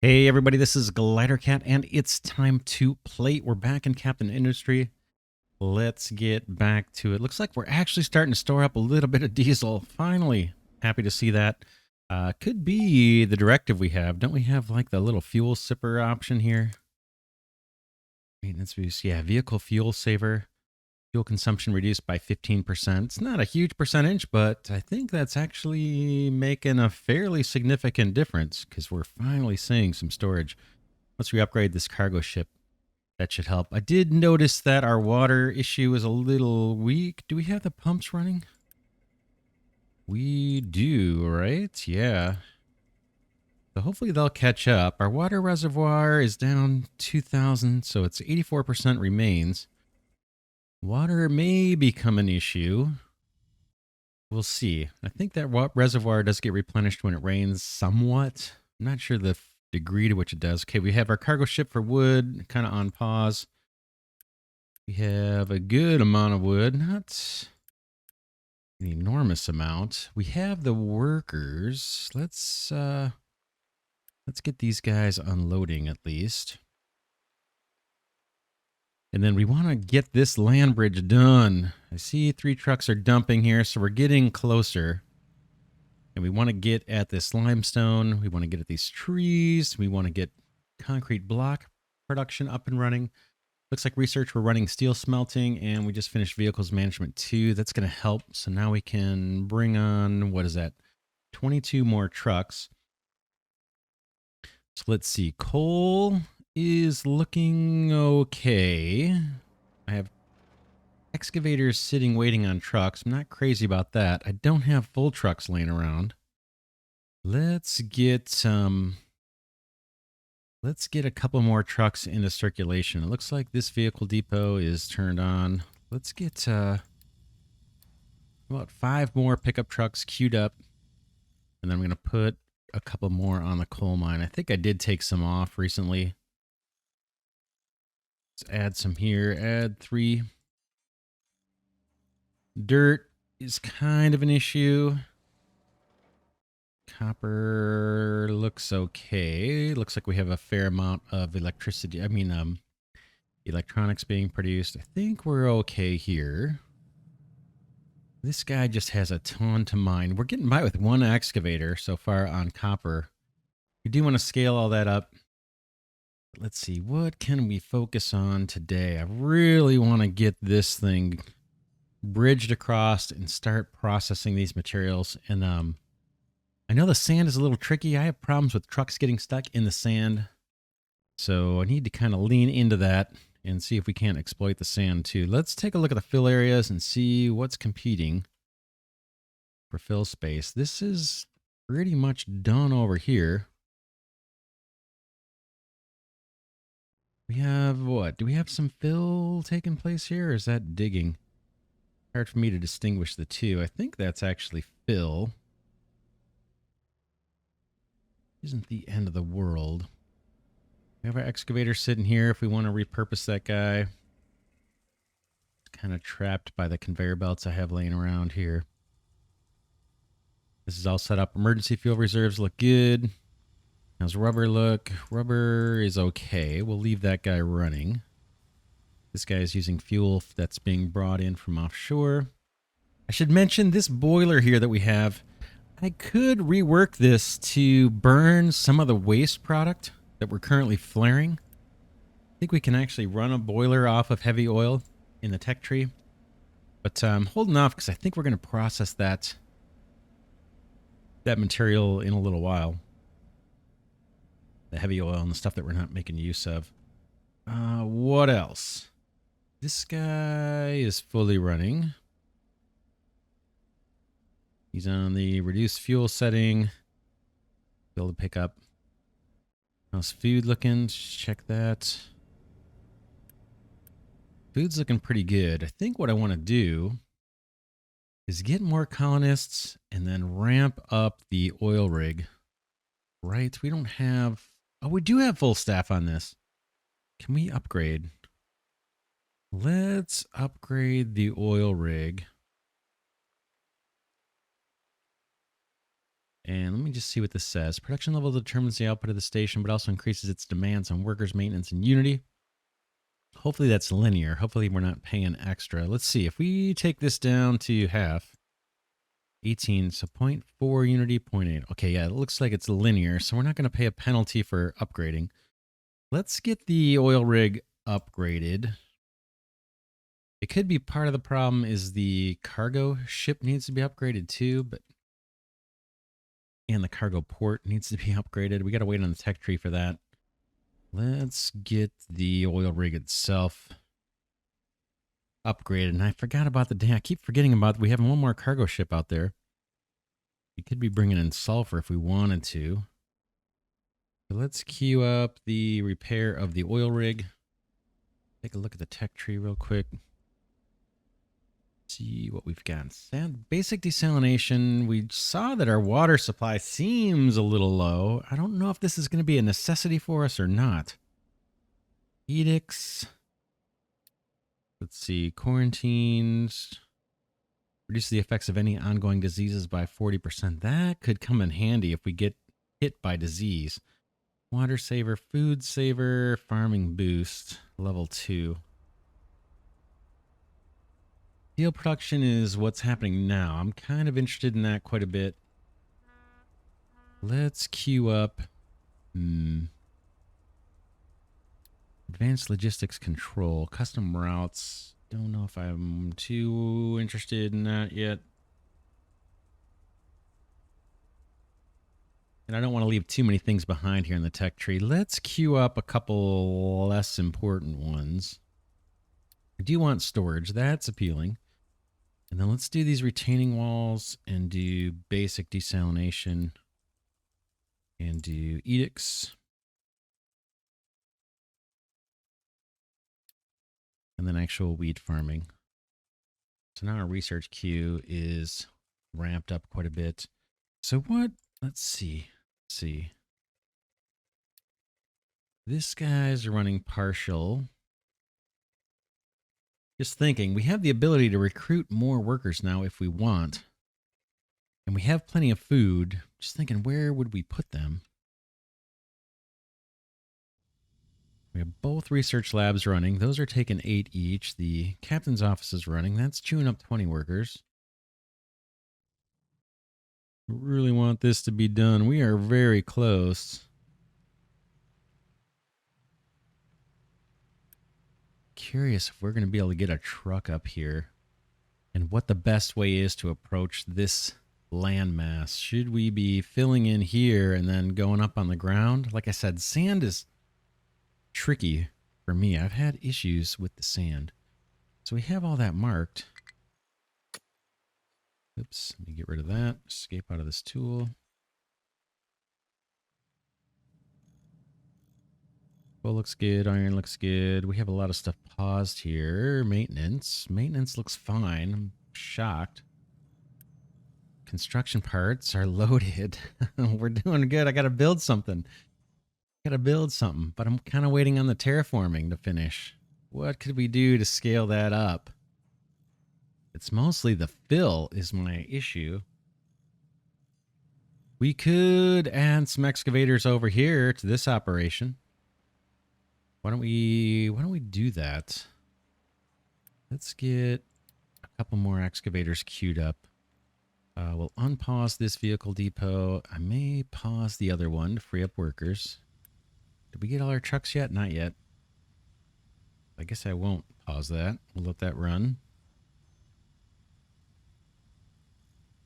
Hey everybody, this is Glidercat, and it's time to play. We're back in Captain Industry. Let's get back to it. Looks like we're actually starting to store up a little bit of diesel. Finally, happy to see that. Could be the directive we have. Don't we have like the little fuel sipper option here? Maintenance boost, yeah, vehicle fuel saver. Fuel consumption reduced by 15%. It's not a huge percentage, but I think that's actually making a fairly significant difference because we're finally seeing some storage. Once we upgrade this cargo ship, that should help. I did notice that our water issue is a little weak. Do we have the pumps running? We do, right? Yeah. So hopefully they'll catch up. Our water reservoir is down 2,000, so it's 84% remains. Water may become an issue. We'll see. I think that reservoir does get replenished when it rains somewhat. I'm not sure the degree to which it does. Okay, we have our cargo ship for wood kind of on pause. We have a good amount of wood, not an enormous amount. We have the workers. Let's get these guys unloading at least. And then we want to get this land bridge done. I see 3 trucks are dumping here, so we're getting closer. And we want to get at this limestone. We want to get at these trees. We want to get concrete block production up and running. Looks like research, we're running steel smelting, and we just finished vehicles management 2. That's going to help. So now we can bring on, what is that? 22 more trucks. So let's see. Coal is looking okay. I have excavators sitting waiting on trucks. I'm not crazy about that. I don't have full trucks laying around. Let's get a couple more trucks into circulation. It looks like this vehicle depot is turned on. Let's get about 5 more pickup trucks queued up. And then I'm going to put a couple more on the coal mine. I think I did take some off recently. Let's add some here. Add 3. Dirt is kind of an issue. Copper looks okay. Looks like we have a fair amount of electricity. Electronics being produced. I think we're okay here. This guy just has a ton to mine. We're getting by with 1 excavator so far on copper. We do want to scale all that up. Let's see, what can we focus on today? I really want to get this thing bridged across and start processing these materials. And I know the sand is a little tricky. I have problems with trucks getting stuck in the sand. So I need to kind of lean into that and see if we can't exploit the sand too. Let's take a look at the fill areas and see what's competing for fill space. This is pretty much done over here. We have what? Do we have some fill taking place here, or is that digging? Hard for me to distinguish the two. I think that's actually fill. Isn't the end of the world. We have our excavator sitting here if we want to repurpose that guy. It's kind of trapped by the conveyor belts I have laying around here. This is all set up. Emergency fuel reserves look good. How's rubber look? Rubber is okay. We'll leave that guy running. This guy is using fuel that's being brought in from offshore. I should mention this boiler here that we have. I could rework this to burn some of the waste product that we're currently flaring. I think we can actually run a boiler off of heavy oil in the tech tree. But I'm holding off because I think we're going to process that material in a little while. The heavy oil and the stuff that we're not making use of. What else? This guy is fully running. He's on the reduced fuel setting. Be able to pick up. How's food looking? Check that. Food's looking pretty good. I think what I want to do is get more colonists and then ramp up the oil rig. Right? We don't have... Oh, we do have full staff on this. Can we upgrade? Let's upgrade the oil rig. And let me just see what this says. Production level determines the output of the station, but also increases its demands on workers, maintenance, and Unity. Hopefully that's linear. Hopefully we're not paying extra. Let's see. If we take this down to half, 18, so 0.4 Unity, 0.8. Okay, yeah, it looks like it's linear, so we're not going to pay a penalty for upgrading. Let's get the oil rig upgraded. It could be part of the problem is the cargo ship needs to be upgraded too, but and the cargo port needs to be upgraded. We got to wait on the tech tree for that. Let's get the oil rig itself upgraded. And I forgot about I keep forgetting about, we have one more cargo ship out there. We could be bringing in sulfur if we wanted to. So let's queue up the repair of the oil rig. Take a look at the tech tree real quick. See what we've got. Basic desalination. We saw that our water supply seems a little low. I don't know if this is going to be a necessity for us or not. Edicts. Let's see. Quarantines. Reduce the effects of any ongoing diseases by 40%. That could come in handy if we get hit by disease. Water saver, food saver, farming boost, level 2. Steel production is what's happening now. I'm kind of interested in that quite a bit. Let's queue up. Advanced logistics control, custom routes. Don't know if I'm too interested in that yet. And I don't want to leave too many things behind here in the tech tree. Let's queue up a couple less important ones. I do want storage. That's appealing. And then let's do these retaining walls and do basic desalination and do edicts. And then actual wheat farming. So now our research queue is ramped up quite a bit. So what? Let's see. This guy's running partial. Just thinking, we have the ability to recruit more workers now if we want. And we have plenty of food. Just thinking, where would we put them? We have both research labs running. Those are taking 8 each. The captain's office is running. That's chewing up 20 workers. We really want this to be done. We are very close. Curious if we're going to be able to get a truck up here and what the best way is to approach this landmass. Should we be filling in here and then going up on the ground? Like I said, sand is tricky for me. I've had issues with the sand. So we have all that marked. Oops, let me get rid of that. Escape out of this tool. Coal looks good. Iron looks good. We have a lot of stuff paused here. Maintenance. Maintenance looks fine. I'm shocked. Construction parts are loaded. We're doing good. I got to build something. But I'm kind of waiting on the terraforming to finish. What could we do to scale that up? It's mostly the fill is my issue. We could add some excavators over here to this operation. Why don't we do that? Let's get a couple more excavators queued up. We'll unpause this vehicle depot. I may pause the other one to free up workers. Did we get all our trucks yet? Not yet. I guess I won't pause that. We'll let that run.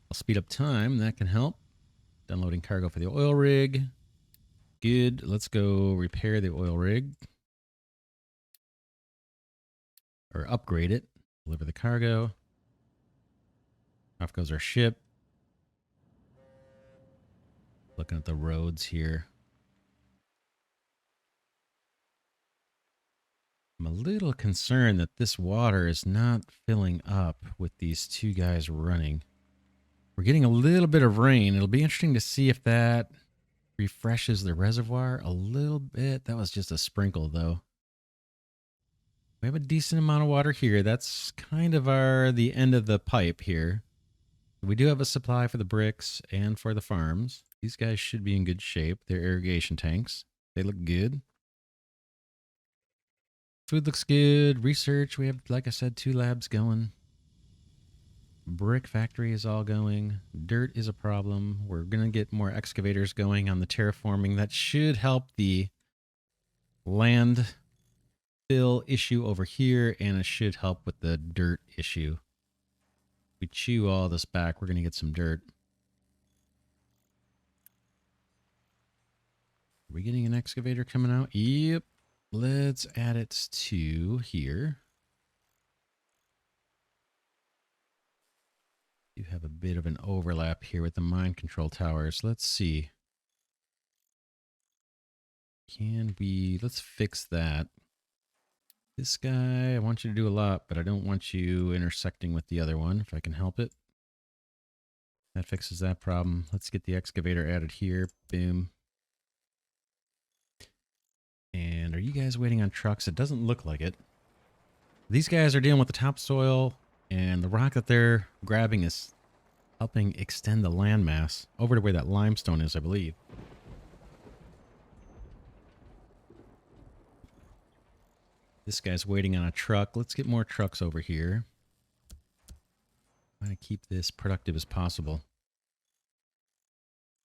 I'll speed up time. That can help. Downloading cargo for the oil rig. Good. Let's go repair the oil rig. Or upgrade it. Deliver the cargo. Off goes our ship. Looking at the roads here. I'm a little concerned that this water is not filling up with these two guys running. We're getting a little bit of rain. It'll be interesting to see if that refreshes the reservoir a little bit. That was just a sprinkle though. We have a decent amount of water here. That's kind of the end of the pipe here. We do have a supply for the bricks and for the farms. These guys should be in good shape. They're irrigation tanks. They look good. Food looks good. Research, we have, like I said, 2 labs going. Brick factory is all going. Dirt is a problem. We're going to get more excavators going on the terraforming. That should help the land fill issue over here, and it should help with the dirt issue. We chew all this back, we're going to get some dirt. Are we getting an excavator coming out? Yep. Let's add it to here. You have a bit of an overlap here with the mine control towers. Let's see. Let's fix that. This guy, I want you to do a lot, but I don't want you intersecting with the other one if I can help it. That fixes that problem. Let's get the excavator added here. Boom. And are you guys waiting on trucks? It doesn't look like it. These guys are dealing with the topsoil, and the rock that they're grabbing is helping extend the landmass over to where that limestone is, I believe. This guy's waiting on a truck. Let's get more trucks over here. Trying to keep this productive as possible.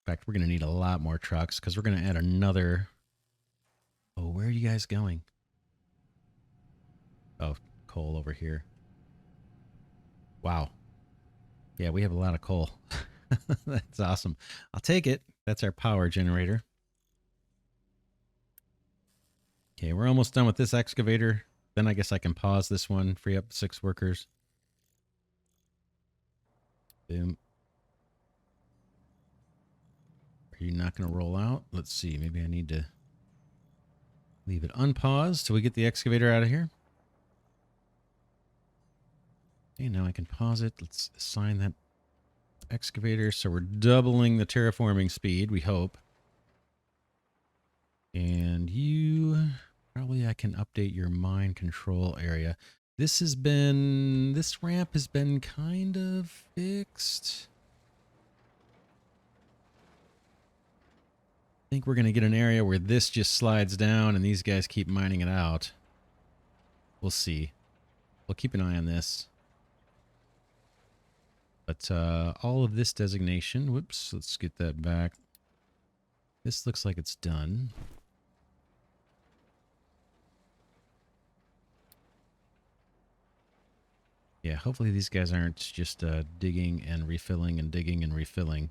In fact, we're going to need a lot more trucks because we're going to add another... Oh, where are you guys going? Oh, coal over here. Wow. Yeah, we have a lot of coal. That's awesome. I'll take it. That's our power generator. Okay, we're almost done with this excavator. Then I guess I can pause this one, free up 6 workers. Boom. Are you not going to roll out? Let's see. Maybe I need to leave it unpaused till we get the excavator out of here. Okay, now I can pause it. Let's assign that excavator. So we're doubling the terraforming speed, we hope. And you... Probably I can update your mine control area. This ramp has been kind of fixed. I think we're going to get an area where this just slides down and these guys keep mining it out. We'll see. We'll keep an eye on this. But all of this designation, whoops, let's get that back. This looks like it's done. Yeah, hopefully these guys aren't just digging and refilling and digging and refilling.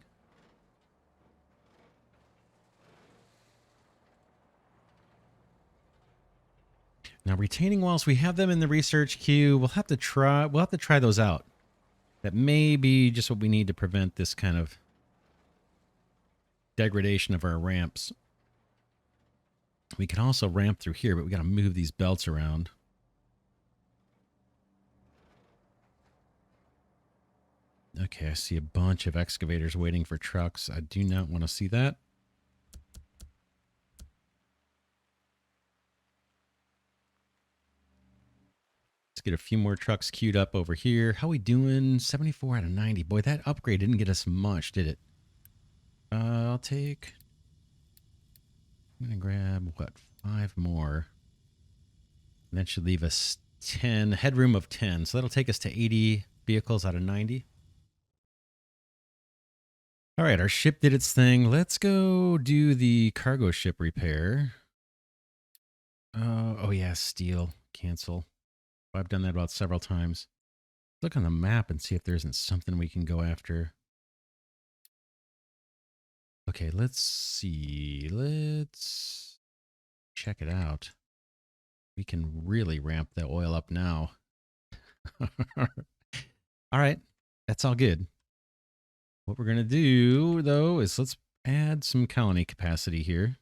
Now, retaining walls, we have them in the research queue. We'll have to try those out. That may be just what we need to prevent this kind of degradation of our ramps. We can also ramp through here, but we got to move these belts around. Okay, I see a bunch of excavators waiting for trucks. I do not want to see that. Let's get a few more trucks queued up over here. How we doing? 74 out of 90. Boy, that upgrade didn't get us much, did it? I'll take... I'm going to grab, what, 5 more. And that should leave us 10, headroom of 10. So that'll take us to 80 vehicles out of 90. All right, our ship did its thing. Let's go do the cargo ship repair. Oh yeah, steel. Cancel. I've done that about several times. Look on the map and see if there isn't something we can go after. Okay, let's see. Let's check it out. We can really ramp the oil up now. All right, that's all good. What we're going to do, though, is let's add some colony capacity here.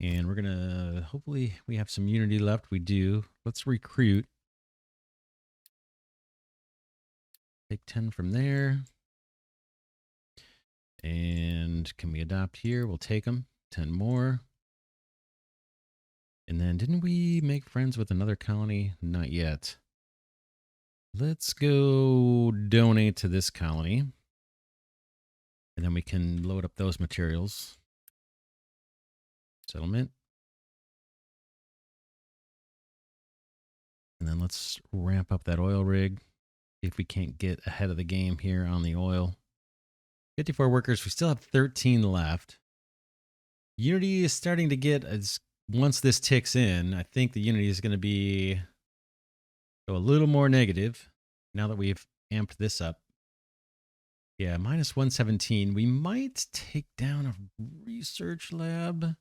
And we're going to, hopefully, we have some unity left. We do. Let's recruit. Take 10 from there. And can we adopt here? We'll take them. 10 more. And then didn't we make friends with another colony? Not yet. Let's go donate to this colony. And then we can load up those materials. Settlement. And then let's ramp up that oil rig. See if we can't get ahead of the game here on the oil. 54 workers. We still have 13 left. Unity is starting to get, as once this ticks in, I think the Unity is going to go a little more negative now that we've amped this up. Yeah, minus 117. We might take down a research lab.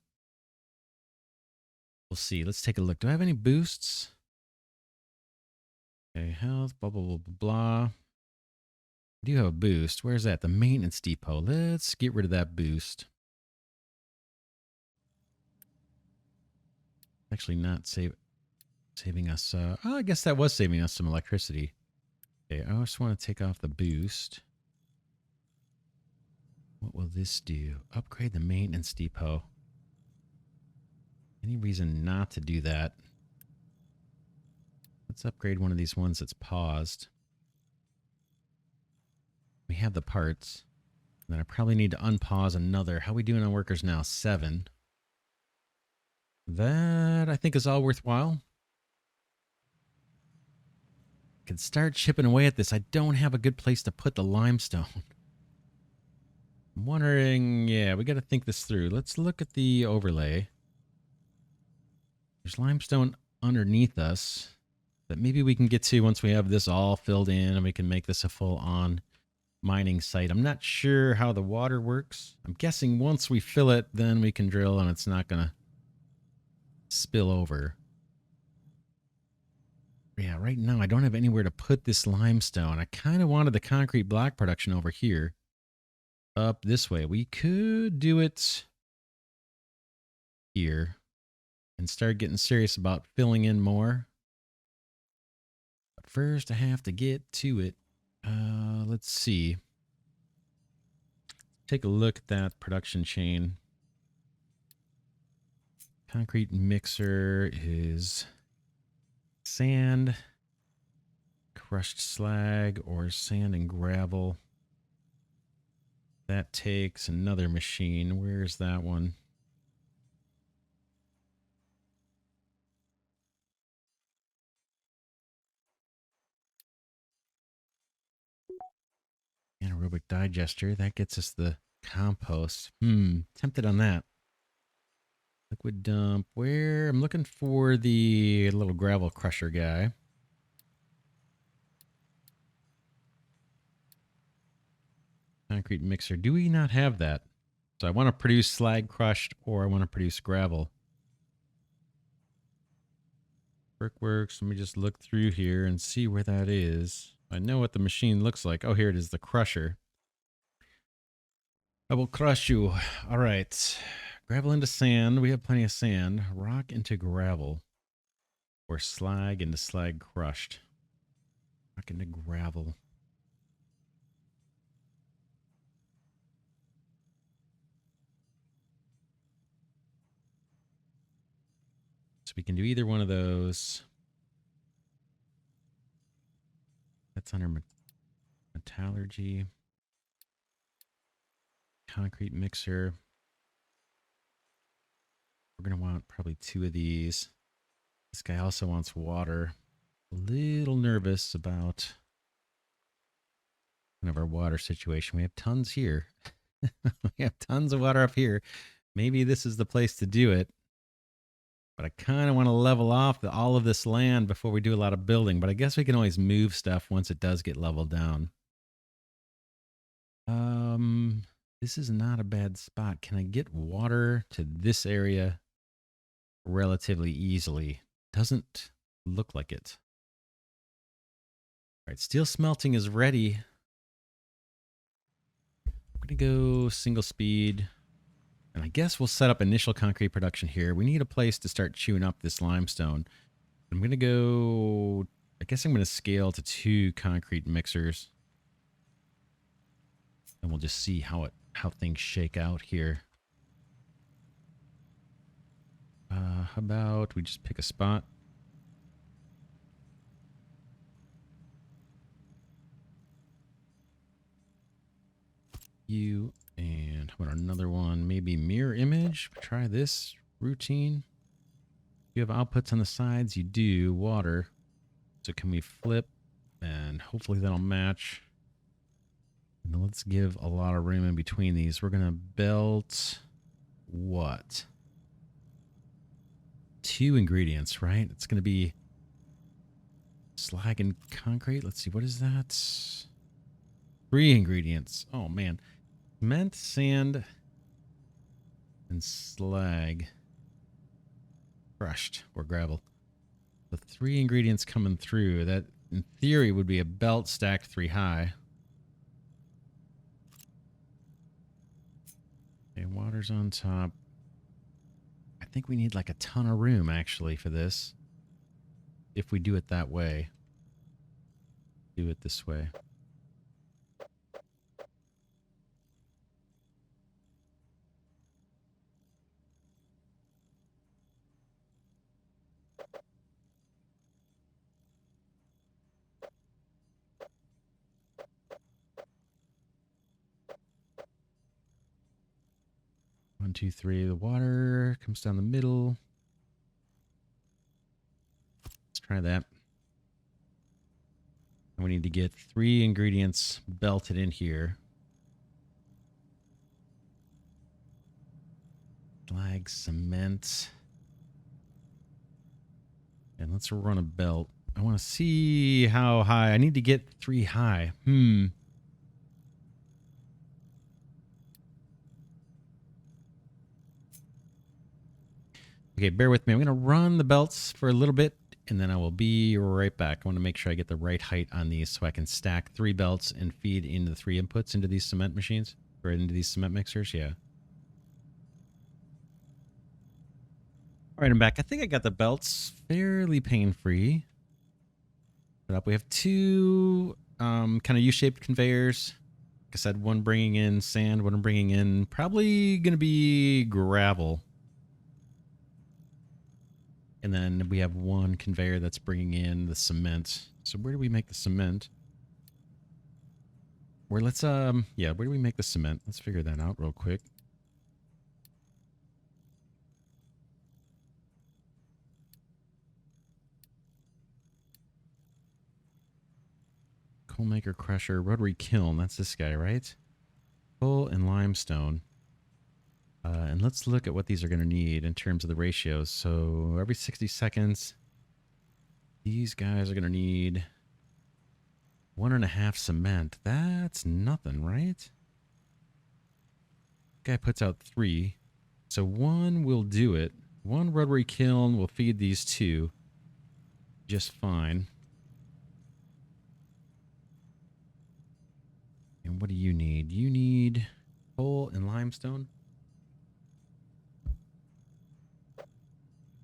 We'll see. Let's take a look. Do I have any boosts? Okay, health, blah, blah, blah, blah, blah. I do have a boost. Where's that? The maintenance depot. Let's get rid of that boost. Actually not saving us. Oh, I guess that was saving us some electricity. Okay, I just want to take off the boost. What will this do? Upgrade the maintenance depot. Any reason not to do that? Let's upgrade one of these ones that's paused. We have the parts. Then I probably need to unpause another. How are we doing on workers now? 7. That I think is all worthwhile. Could start chipping away at this. I don't have a good place to put the limestone. I'm wondering, yeah, we got to think this through. Let's look at the overlay. There's limestone underneath us that maybe we can get to once we have this all filled in and we can make this a full-on mining site. I'm not sure how the water works. I'm guessing once we fill it, then we can drill and it's not going to spill over. Yeah, right now I don't have anywhere to put this limestone. I kind of wanted the concrete block production over here. Up this way. We could do it here and start getting serious about filling in more. But first I have to get to it. Let's see. Take a look at that production chain. Concrete mixer is sand, crushed slag, or sand and gravel. That takes another machine. Where's that one? Anaerobic digester. That gets us the compost. Tempted on that. Liquid dump. Where? I'm looking for the little gravel crusher guy. Concrete mixer. Do we not have that? So I want to produce slag crushed or I want to produce gravel. Brickworks. Let me just look through here and see where that is. I know what the machine looks like. Oh, here it is, the crusher. I will crush you. All right. Gravel into sand. We have plenty of sand. Rock into gravel. Or slag into slag crushed. Rock into gravel. So we can do either one of those. That's under metallurgy. Concrete mixer. We're going to want probably 2 of these. This guy also wants water. A little nervous about kind of our water situation. We have tons here. We have tons of water up here. Maybe this is the place to do it. But I kind of want to level off all of this land before we do a lot of building. But I guess we can always move stuff once it does get leveled down. This is not a bad spot. Can I get water to this area relatively easily? Doesn't look like it. All right, steel smelting is ready. I'm going to go single speed. And I guess we'll set up initial concrete production here. We need a place to start chewing up this limestone. I'm going to go... I guess I'm going to scale to 2 concrete mixers. And we'll just see how things shake out here. How about we just pick a spot? You, and how about another one? Maybe mirror image. Try this routine. You have outputs on the sides. You do water. So can we flip? And hopefully that'll match. And let's give a lot of room in between these. We're going to belt what? 2 ingredients, right? It's going to be slag and concrete. Let's see. What is that? 3 ingredients. Oh, man. Cement, sand, and slag. Crushed or gravel. The 3 ingredients coming through. That, in theory, would be a belt stacked 3 high. Okay, water's on top. I think we need like a ton of room, actually, for this. If we do it that way. Do it this way. One, two, three. The water comes down the middle. Let's try that. And we need to get 3 ingredients belted in here. Slag, cement. And let's run a belt. I want to see how high. I need to get 3 high. Okay, bear with me. I'm going to run the belts for a little bit, and then I will be right back. I want to make sure I get the right height on these so I can stack 3 belts and feed into the 3 inputs into these cement machines, or into these cement mixers. Yeah. All right, I'm back. I think I got the belts fairly pain-free. We have 2 kind of U-shaped conveyors. Like I said, one bringing in sand, one bringing in probably going to be gravel. And then we have 1 conveyor that's bringing in the cement. So where do we make the cement? Where let's where do we make the cement? Let's figure that out real quick. Coal maker, crusher, rotary kiln. That's this guy, right? Coal and limestone. And let's look at what these are going to need in terms of the ratios. So every 60 seconds, these guys are going to need 1.5 cement. That's nothing, right? Guy puts out 3. So 1 will do it. 1 rotary kiln will feed these 2 just fine. And what do you need? You need coal and limestone.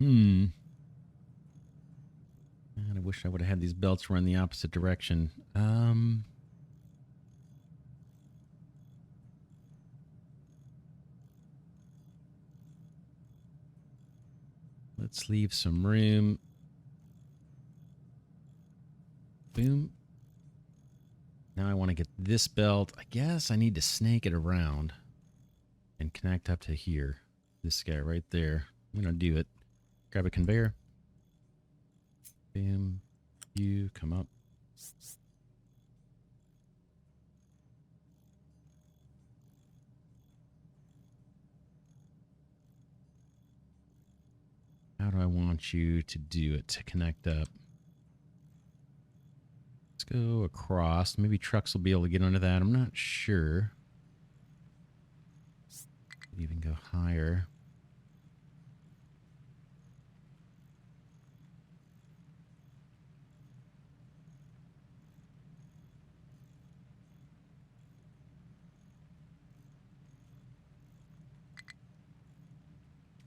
And I wish I would have had these belts run the opposite direction. Let's leave some room. Boom. Now I want to get this belt. I guess I need to snake it around and connect up to here. This guy right there. I'm going to do it. Grab a conveyor. Boom. You come up. How do I want you to do it to connect up? Let's go across. Maybe trucks will be able to get under that. I'm not sure. Could even go higher.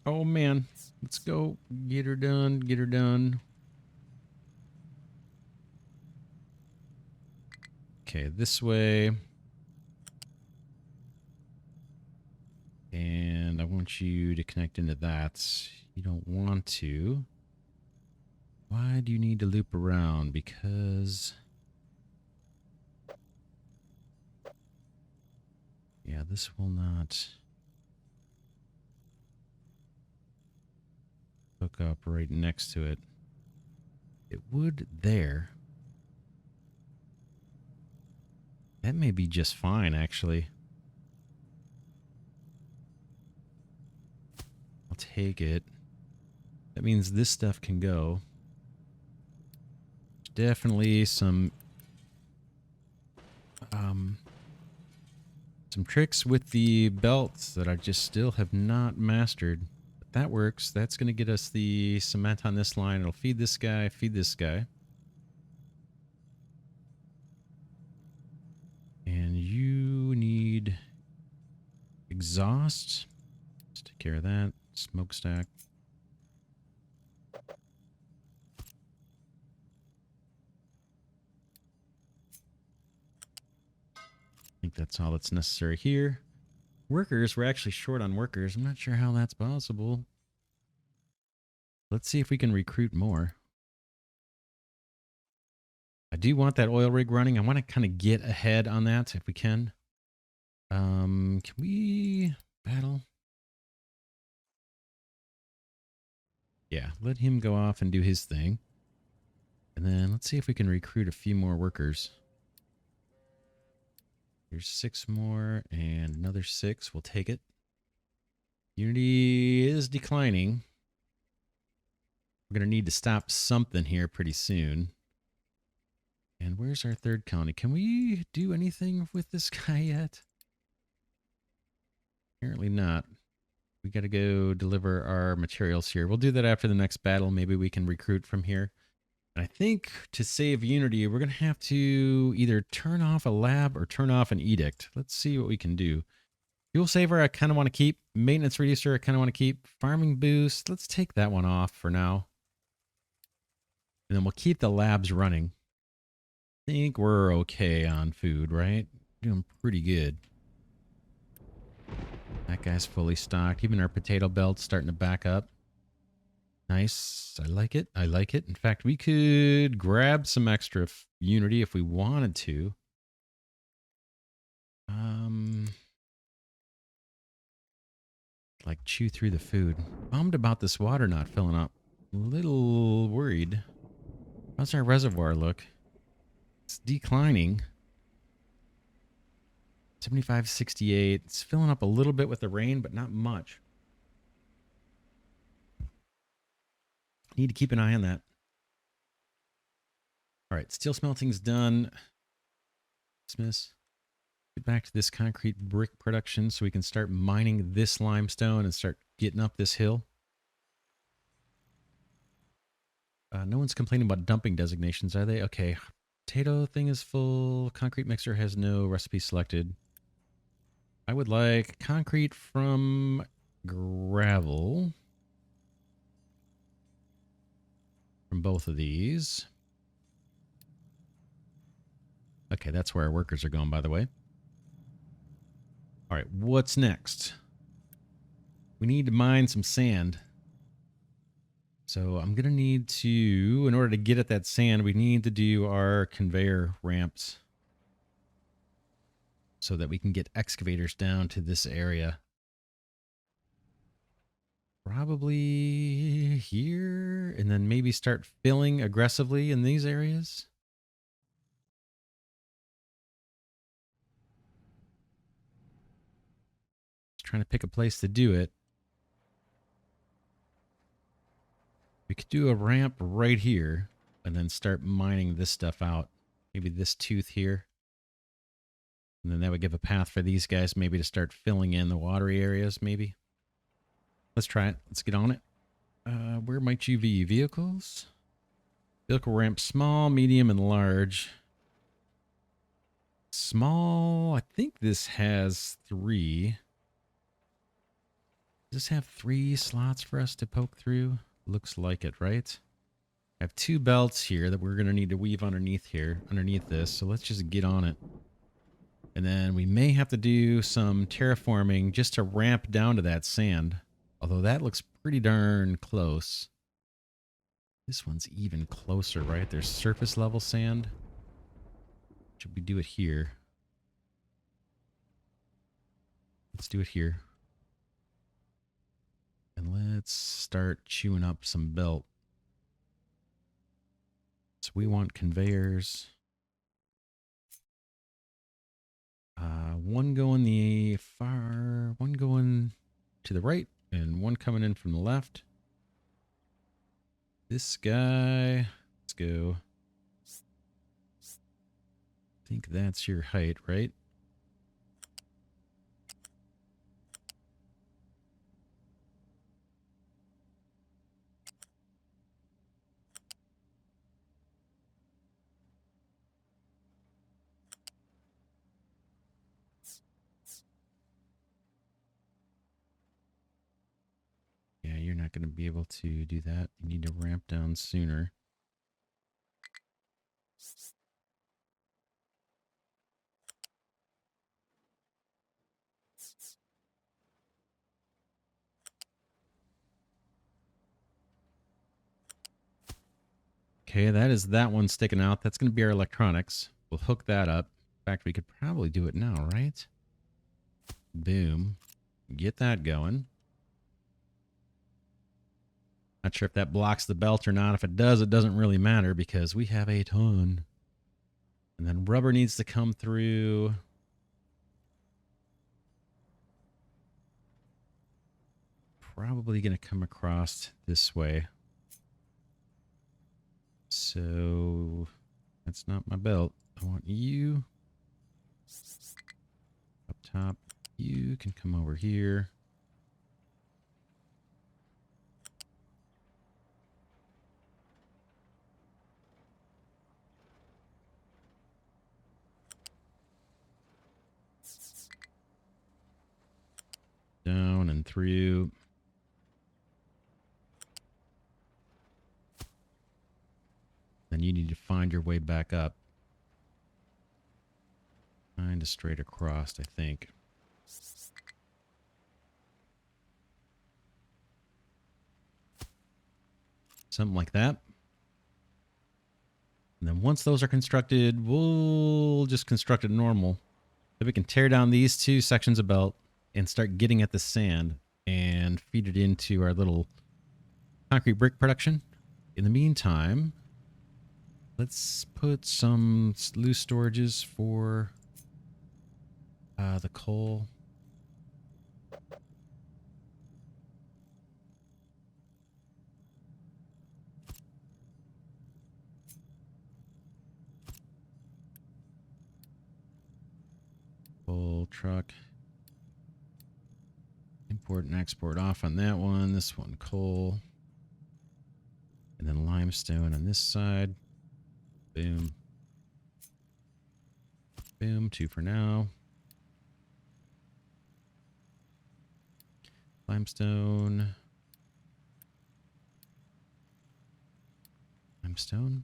Oh man, let's go. Get her done. Get her done. Okay, this way. And I want you to connect into that. You don't want to. Why do you need to loop around? Because Yeah, this will not hook up right next to it. It would there. That may be just fine, actually. I'll take it. That means this stuff can go. Definitely some tricks with the belts that I just still have not mastered. But that works. That's going to get us the cement on this line. It'll feed this guy, feed this guy. And you need exhaust. Let's take care of that. Smokestack. I think that's all that's necessary here. Workers, we're actually short on workers. I'm not sure how that's possible. Let's see if we can recruit more. I do want that oil rig running. I want to kind of get ahead on that if we can. Can we battle? Yeah, let him go off and do his thing. And then let's see if we can recruit a few more workers. Here's 6 more and another 6. We'll take it. Unity is declining. We're going to need to stop something here pretty soon. And where's our third colony? Can we do anything with this guy yet? Apparently not. We got to go deliver our materials here. We'll do that after the next battle. Maybe we can recruit from here. And I think to save Unity, we're going to have to either turn off a lab or turn off an edict. Let's see what we can do. Fuel saver, I kind of want to keep. Maintenance reducer, I kind of want to keep. Farming boost, let's take that one off for now. And then we'll keep the labs running. I think we're okay on food, right? Doing pretty good. That guy's fully stocked. Even our potato belt's starting to back up. Nice. I like it. I like it. In fact, we could grab some extra Unity if we wanted to. Like chew through the food. Bummed about this water not filling up. A little worried. How's our reservoir look? It's declining. 75, 68. It's filling up a little bit with the rain, but not much. Need to keep an eye on that. All right, steel smelting's done. Dismiss. Get back to this concrete brick production so we can start mining this limestone and start getting up this hill. No one's complaining about dumping designations, are they? Okay. Potato thing is full. Concrete mixer has no recipe selected. I would like concrete from gravel. From both of these. Okay, that's where our workers are going, by the way. All right, what's next? We need to mine some sand. So I'm going to need to, in order to get at that sand, we need to do our conveyor ramps so that we can get excavators down to this area. Probably here, and then maybe start filling aggressively in these areas. Trying to pick a place to do it. We could do a ramp right here and then start mining this stuff out. Maybe this tooth here. And then that would give a path for these guys maybe to start filling in the watery areas maybe. Let's try it. Let's get on it. Where might you be? Vehicles? Vehicle ramp, small, medium, and large. Small, I think this has 3. Does this have 3 slots for us to poke through? Looks like it, right? I have 2 belts here that we're going to need to weave underneath here, underneath this. So let's just get on it. And then we may have to do some terraforming just to ramp down to that sand. Although that looks pretty darn close. This one's even closer, right? There's surface level sand. Should we do it here? Let's do it here. And let's start chewing up some belt. So we want conveyors. One going the far, one going to the right, and one coming in from the left. This guy, let's go. I think that's your height, right? Yeah, you're not going to be able to do that. You need to ramp down sooner. Okay, that is that one sticking out. That's going to be our electronics. We'll hook that up. In fact, we could probably do it now, right? Boom. Get that going. Not sure if that blocks the belt or not. If it does, it doesn't really matter because we have a ton. And then rubber needs to come through. Probably going to come across this way. So that's not my belt. I want you up top. You can come over here. Down and through. Then you need to find your way back up. Kind of straight across, I think. Something like that. And then once those are constructed, we'll just construct it normal. Then we can tear down these two sections of belt and start getting at the sand and feed it into our little concrete brick production. In the meantime, let's put some loose storages for the coal. Coal truck. Import and export off on that one. This one, coal. And then limestone on this side. Boom. Boom. 2 for now. Limestone. Limestone.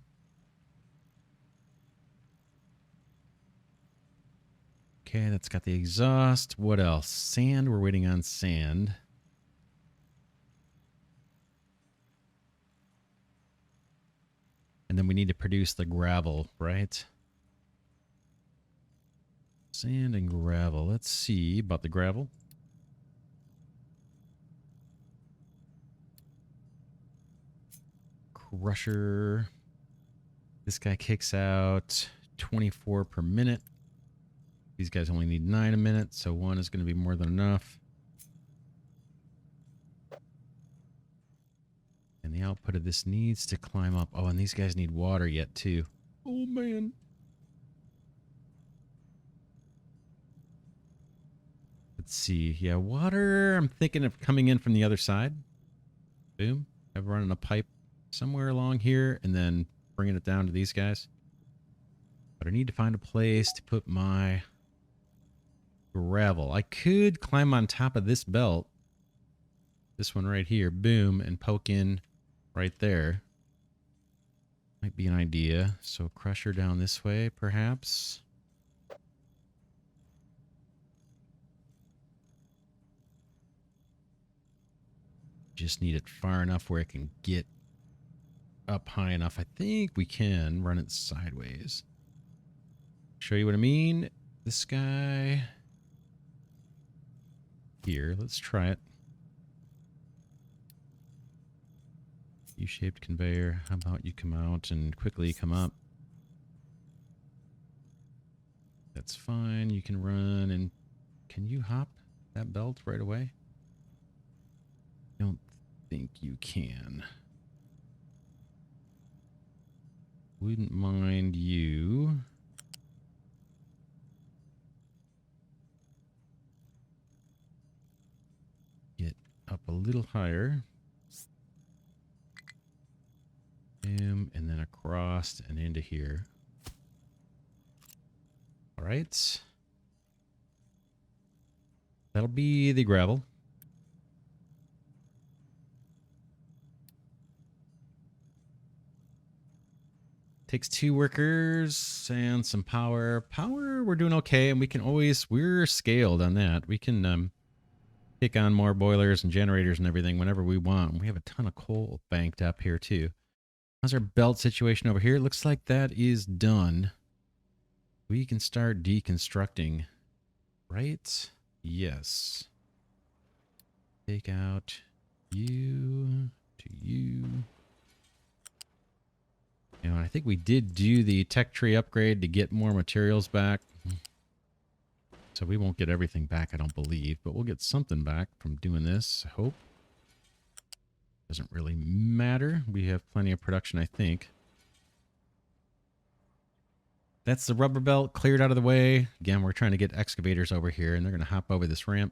Okay, that's got the exhaust. What else? Sand. We're waiting on sand. And then we need to produce the gravel, right? Sand and gravel. Let's see about the gravel. Crusher. This guy kicks out 24 per minute. These guys only need 9 a minute, so 1 is going to be more than enough. And the output of this needs to climb up. Oh, and these guys need water yet, too. Oh, man. Let's see. Yeah, water. I'm thinking of coming in from the other side. Boom. I'm running a pipe somewhere along here and then bringing it down to these guys. But I need to find a place to put my gravel. I could climb on top of this belt. This one right here. Boom. And poke in right there. Might be an idea. So crusher down this way, perhaps. Just need it far enough where it can get up high enough. I think we can run it sideways. Show you what I mean. This guy. here. Let's try it. U-shaped conveyor. How about you come out and quickly come up? That's fine. You can run and can you hop that belt right away? Don't think you can. Wouldn't mind you. Get up a little higher. And then across and into here. All right. That'll be the gravel. Takes 2 workers and some power. Power, we're doing okay, and we can always, we're scaled on that. We can take on more boilers and generators and everything whenever we want. We have a ton of coal banked up here too. How's our belt situation over here? It looks like that is done. We can start deconstructing, right? Yes. Take out you to you. You know, I think we did do the tech tree upgrade to get more materials back. So we won't get everything back, I don't believe, but we'll get something back from doing this, I hope. Doesn't really matter. We have plenty of production, I think. That's the rubber belt cleared out of the way. Again, we're trying to get excavators over here, and they're going to hop over this ramp.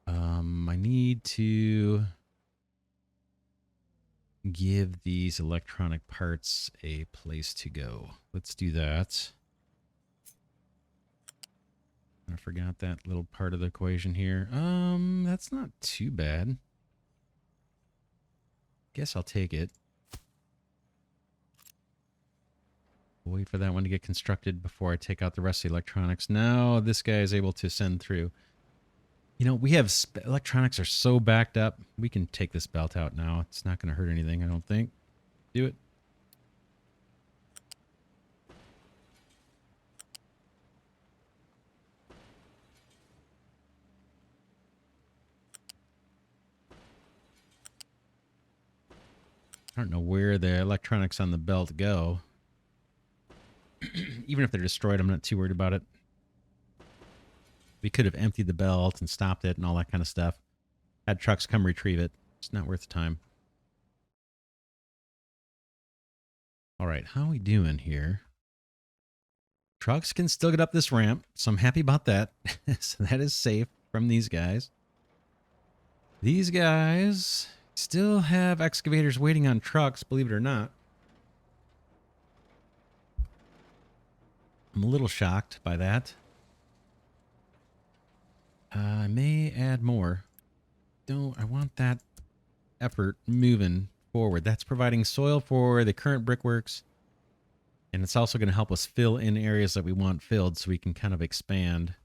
I need to give these electronic parts a place to go. Let's do that. I forgot that little part of the equation here. That's not too bad. Guess I'll take it. We'll wait for that one to get constructed before I take out the rest of the electronics. Now this guy is able to send through. You know, we have electronics are so backed up. We can take this belt out now. It's not going to hurt anything, I don't think. Do it. I don't know where the electronics on the belt go. Even if they're destroyed, I'm not too worried about it. We could have emptied the belt and stopped it and all that kind of stuff. Had trucks come retrieve it. It's not worth the time. All right, how are we doing here? Trucks can still get up this ramp, so I'm happy about that. So that is safe from these guys. These guys still have excavators waiting on trucks, believe it or not. I'm a little shocked by that. I may add more. I want that effort moving forward. That's providing soil for the current brickworks. And it's also going to help us fill in areas that we want filled so we can kind of expand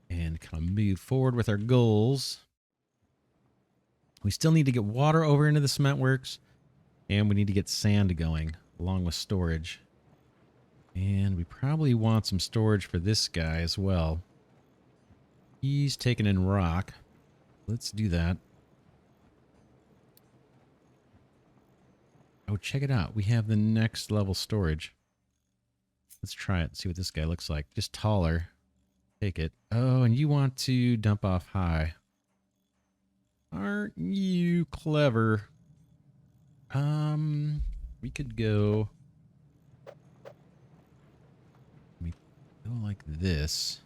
and kind of move forward with our goals. We still need to get water over into the cement works, and we need to get sand going along with storage. And we probably want some storage for this guy as well. He's taking in rock. Let's do that. Oh, check it out. We have the next level storage. Let's try it. See what this guy looks like. Just taller. Take it. Oh, and you want to dump off high. Aren't you clever? We could go... We go like this.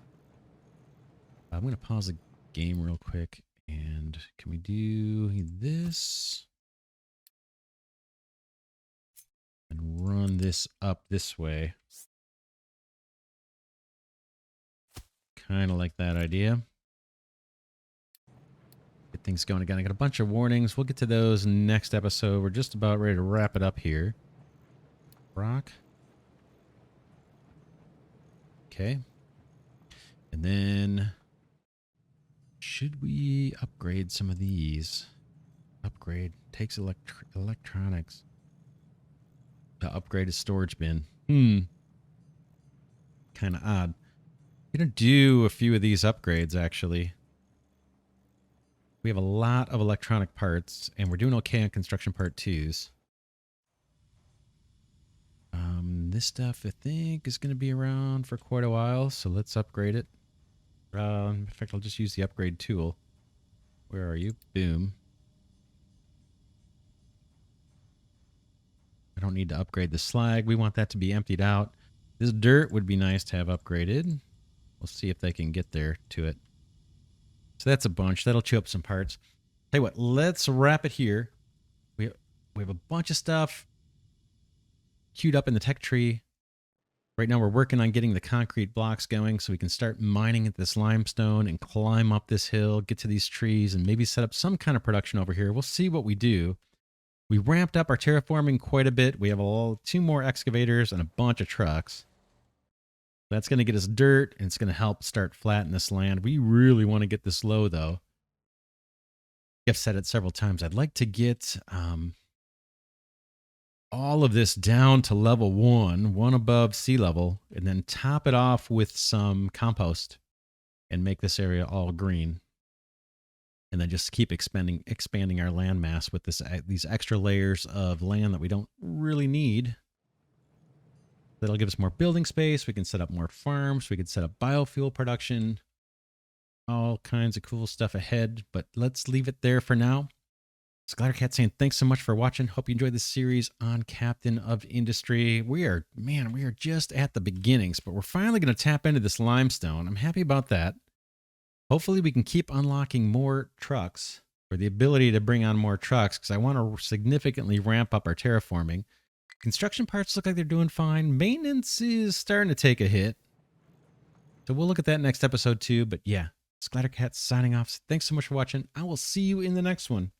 I'm going to pause the game real quick. And can we do this? And run this up this way. Kind of like that idea. Get things going again. I got a bunch of warnings. We'll get to those next episode. We're just about ready to wrap it up here. Rock. Okay. And then... should we upgrade some of these? Upgrade. Takes electronics. To upgrade a storage bin. Kind of odd. Gonna do a few of these upgrades, actually. We have a lot of electronic parts, and we're doing okay on construction part 2s. This stuff, I think, is going to be around for quite a while, so let's upgrade it. In fact, I'll just use the upgrade tool. Where are you? Boom. I don't need to upgrade the slag. We want that to be emptied out. This dirt would be nice to have upgraded. We'll see if they can get there to it. So that's a bunch. That'll chew up some parts. Tell you what, let's wrap it here. We have a bunch of stuff queued up in the tech tree. Right now we're working on getting the concrete blocks going so we can start mining at this limestone and climb up this hill, get to these trees, and maybe set up some kind of production over here. We'll see what we do. We ramped up our terraforming quite a bit. We have 2 more excavators and a bunch of trucks. That's going to get us dirt, and it's going to help start flattening this land. We really want to get this low, though. I've said it several times. I'd like to get all of this down to level 1 above sea level, and then top it off with some compost and make this area all green. And then just keep expanding our land mass with these extra layers of land that we don't really need. That'll give us more building space. We can set up more farms. We can set up biofuel production. All kinds of cool stuff ahead, but let's leave it there for now. It's Glidercat saying thanks so much for watching. Hope you enjoyed this series on Captain of Industry. We are just at the beginnings, but we're finally going to tap into this limestone. I'm happy about that. Hopefully we can keep unlocking more trucks, or the ability to bring on more trucks, because I want to significantly ramp up our terraforming. Construction parts look like they're doing fine. Maintenance is starting to take a hit. So we'll look at that next episode too. But yeah, it's Glidercat signing off. Thanks so much for watching. I will see you in the next one.